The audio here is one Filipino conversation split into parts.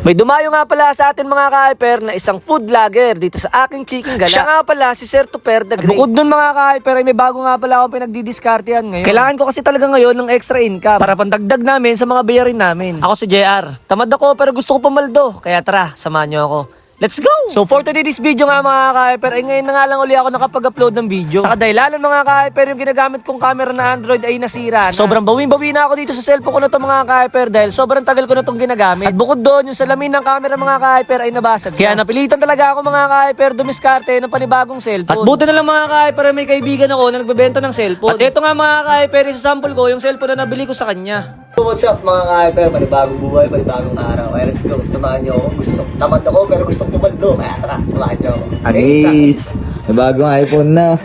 May dumayo nga pala sa atin mga ka-hyper na isang food vlogger dito sa aking chicken gala. Siya nga pala si Sir Tuper the Great. Bukod dun mga ka-hyper ay may bago nga pala akong pinagdidiskartehan ngayon. Kailangan ko kasi talaga ngayon ng extra income para pandagdag namin sa mga bayarin namin. Ako si JR. Tamad ako pero gusto ko pumaldo. Kaya tara, samahan niyo ako. Let's go! So for today's video nga mga ka-hyper, ay ngayon na nga lang uli ako nakapag-upload ng video. Sa kadahilanan mga ka-hyper, yung ginagamit kong camera na Android ay nasira na. Sobrang bawing-bawi na ako dito sa cellphone ko na to mga ka-hyper dahil sobrang tagal ko na tong ginagamit. At bukod doon, yung salamin ng camera mga ka-hyper ay nabasag. Kaya napilitan talaga ako mga ka-hyper dumiskarte ng panibagong cellphone. At buti na lang mga ka-hyper, may kaibigan ako na nagbebenta ng cellphone. At ito nga mga ka-hyper, isasample ko yung cellphone na nabili ko sa kanya. What's up mga ka-hyper? Panibagong buhay, panibagong araw. Kaya let's go, samahan niyo ako. Tamad ako pero gustong pumaldo. Kaya tara, samahan niyo ako. Anis! May bagong iPhone na.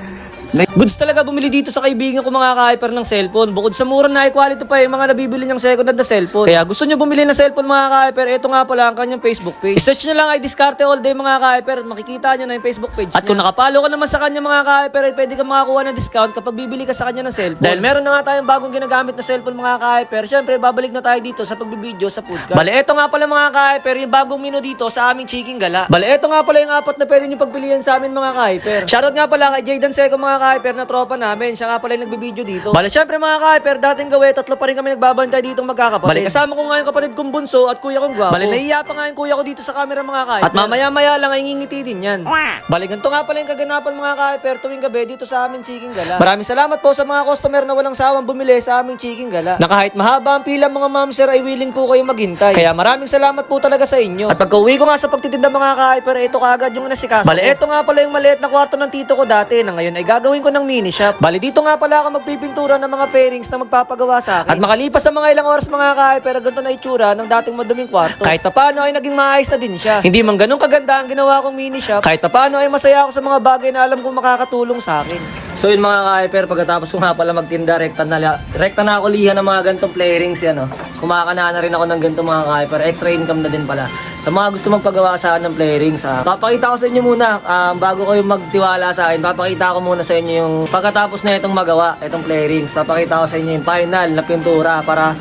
Goods talaga bumili dito sa kaibigan ko mga ka-hyper ng cellphone. Bukod sa mura na high quality pa yung mga nabibili niyang second hand na cellphone. Kaya gusto niyo bumili ng cellphone mga ka-hyper, ito nga pala ang kanyang Facebook page. I-search niyo lang ay Diskarte All Day mga ka-hyper at makikita niyo na yung Facebook page niya. At kung nakapalo ka naman sa kanya mga ka-hyper ay pwede ka makakuha ng discount kapag bibili ka sa kanya ng cellphone. Dahil meron na nga tayong bagong ginagamit na cellphone mga ka-hyper, syempre babalik na tayo dito sa pagbibideo sa foodcart. Bale, ito nga pala mga ka-hyper, yung bagong menu dito sa aming chicken gala. Bale, ito nga pala yung apat na pwede niyo pagpilian sa amin mga ka-hyper. Shoutout nga pala kay Jaydan Seco mga ka-hyper na tropa namin. Siya nga pala yung nagbibideo dito. Bale, syempre mga ka-hyper, dating gawe, tatlo pa rin kami nagbabantay ditong magkakapatid. Bale, kasama ko nga yung kapatid kong bunso at kuya kong gwapo. Bale, nahiya pa nga yung kuya ko dito sa camera mga ka-hyper. At mamaya-maya lang ay ngingiti din yan. Bale, ganito nga pala yung kaganapan mga ka-hyper tuwing gabi dito sa aming chicken gala. Maraming salamat po sa mga customer na walang sawang bumili sa aming chicken gala. Na kahit mahaba ang pila mga ma'am sir ay willing po kayo maghintay. Kaya maraming salamat po talaga sa inyo. At pagka-uwi ko nga sa pagtitinda mga ka-hyper, ito kaagad yung nasikaso. Bale, ito nga pala yung maliit na kwarto ng tito ko dati na ngayon ay gagawin ko ng mini shop. Bale, dito nga pala ako magpipintura ng mga pairings na magpapagawa sa akin. At makalipas sa mga ilang oras mga ka-hyper, ganito na itsura ng dating maduming kwarto. Kahit paano ay naging maayos na din siya. Hindi man ganun kaganda ang ginawa kong mini shop. Kahit paano ay masaya ako sa mga bagay na alam kong makakatulong sa akin. So yun mga ka-hyper, pagkatapos ko nga pala magtinda, rekta na ako lihan ng mga gantong pairings yan. Kumakana na rin ako ng gantong mga ka-hyper. Extra income na din pala. Sa mga gusto magpagawa sa akin ng pairings, papakita ko sa inyo muna, bago kayo magtiwala sa akin, papakita ko muna sa inyo yung pagkatapos na itong magawa, itong pairings. Papakita ko sa inyo yung final na pintura para,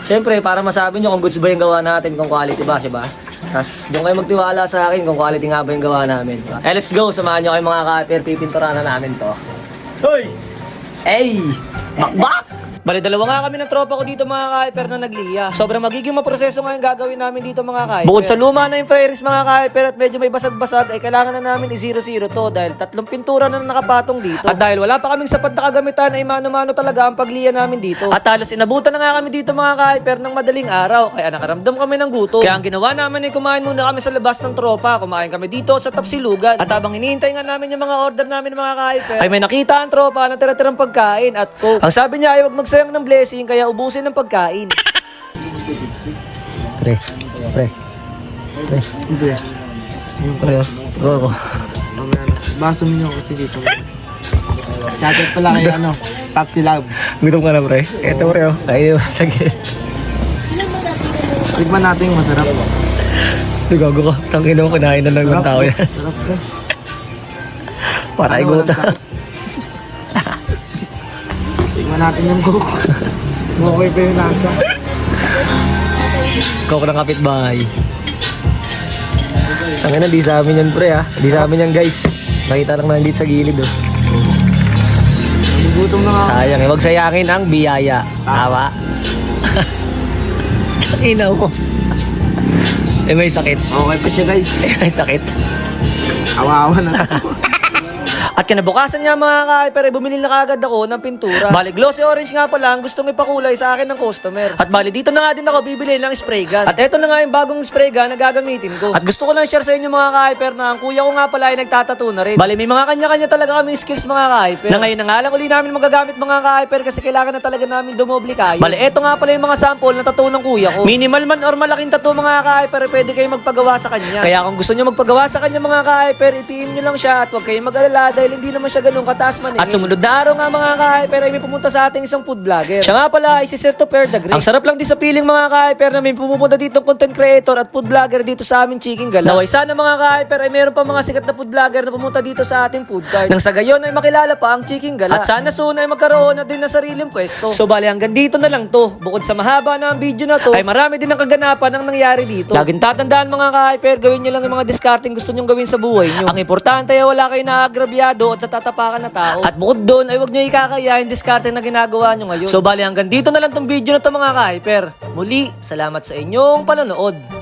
syempre, para masabi nyo kung goods ba yung gawa natin, kung quality ba, siya ba? Tapos doon kayo magtiwala sa akin kung quality nga ba yung gawa namin. Let's go, samahan nyo kayo mga ka-hyper, pipintura na namin to. Hoy! Hey! Bakbak! Bale, dalawa nga kami ng tropa ko dito mga ka-hyper na nagliya. Sobrang magiging maproseso nga yung gagawin namin dito mga ka-hyper. Bukod sa luma na yung pairings mga ka-hyper at medyo may basag-basag, ay kailangan na namin i-0-0 to dahil tatlong pintura na nakapatong dito. At dahil wala pa kaming sapat na kagamitan, ay mano-mano talaga ang pagliya namin dito. At halos inabutan na nga kami dito mga ka-hyper ng madaling araw, kaya nakaramdam kami ng gutom. Kaya ang ginawa namin ay kumain muna kami sa labas ng tropa. Kumain kami dito sa Tapsilugan. At habang hinihintay nga namin yung mga order namin mga ka-hyper, ay may nakita ang tropa na tira-tirang pagkain at coke. Ang sabi niya ay wag magsayang ng blessing, kaya ubusin ng pagkain. Pre. Yung pre, Oo. baso niyo kasi dito. Shoutout pala kay Tapsi Love. Gutom ka na pre? Ito pre oh. Tayo. Sige. Tignan natin yung masarap. Gago ka. Tangin mo kinain na lang ng tao yan. Sarap pre. Para iguta. Tignan natin yung coke. Okay pa yung lasa. Coke ng kapitbahay. Tangin na, di sa amin yan pre ha. Di sa amin yan guys. Nakita lang namin dito sa gilid oh. Gutom na nga. Sayang eh. Huwag sayangin ang biyaya. Tama. Inaw ko. Eh may sakit. Okay pa siya guys. May sakit. Awa-awa na. At kinabukasan nga mga ka-hyper, bumili na kagad ako ng pintura. Bali, glossy orange nga pala ang gustong ipakulay sa akin ng customer. At bali, dito na nga din ako bibili ng spray gun. At eto na nga yung bagong spray gun na gagamitin ko. At gusto ko lang share sa inyo mga ka-hyper na ang kuya ko nga pala ay nagtatattoo na rin. Bali, may mga kanya-kanya talaga kaming skills mga ka-hyper. Na ngayon na nga lang uli namin magagamit mga ka-hyper kasi kailangan na talaga namin dumoble kayo. Bali, eto nga pala yung mga sample na tattoo ng kuya ko. Minimal man or malaking tattoo mga ka-hyper, pwede kayo magpagawa sa kanya. Kaya kung gusto nyo magpagawa sa kanya mga ka-hyper, i-PM nyo lang siya at huwag kayong mag-alala dahil dahil hindi naman siya ganun kataas man. At sumunod na araw nga mga ka-hyper ay may pumunta sa ating isang food vlogger. Siya nga pala ay si Sir Topper the Great. Ang sarap lang din sa piling mga ka-hyper na may pumupunta dito content creator at food vlogger dito sa aming Chicken Gala. Naway sana mga ka-hyper ay meron pa mga sikat na food vlogger na pumunta dito sa ating food cart. Nang sa gayon ay makilala pa ang Chicken Gala. At sana soon ay magkaroon na din na sariling pwesto. So bali hanggang dito na lang to. Bukod sa mahaba na ang video na to, ay marami din ang kaganapan ang nangyari dito. Laging tatandaan mga ka-hyper, gawin nyo lang yung mga discarding gusto nyong gawin sa buhay nyo. Ang importante ay wala kayo naagrabyado at natatapakan na tao. At bukod doon ay huwag nyo ikakaya yung discarding na ginagawa nyo ngayon. So bali hanggang dito na lang tong video na to mga ka-hyper. Muli, salamat sa inyong panonood.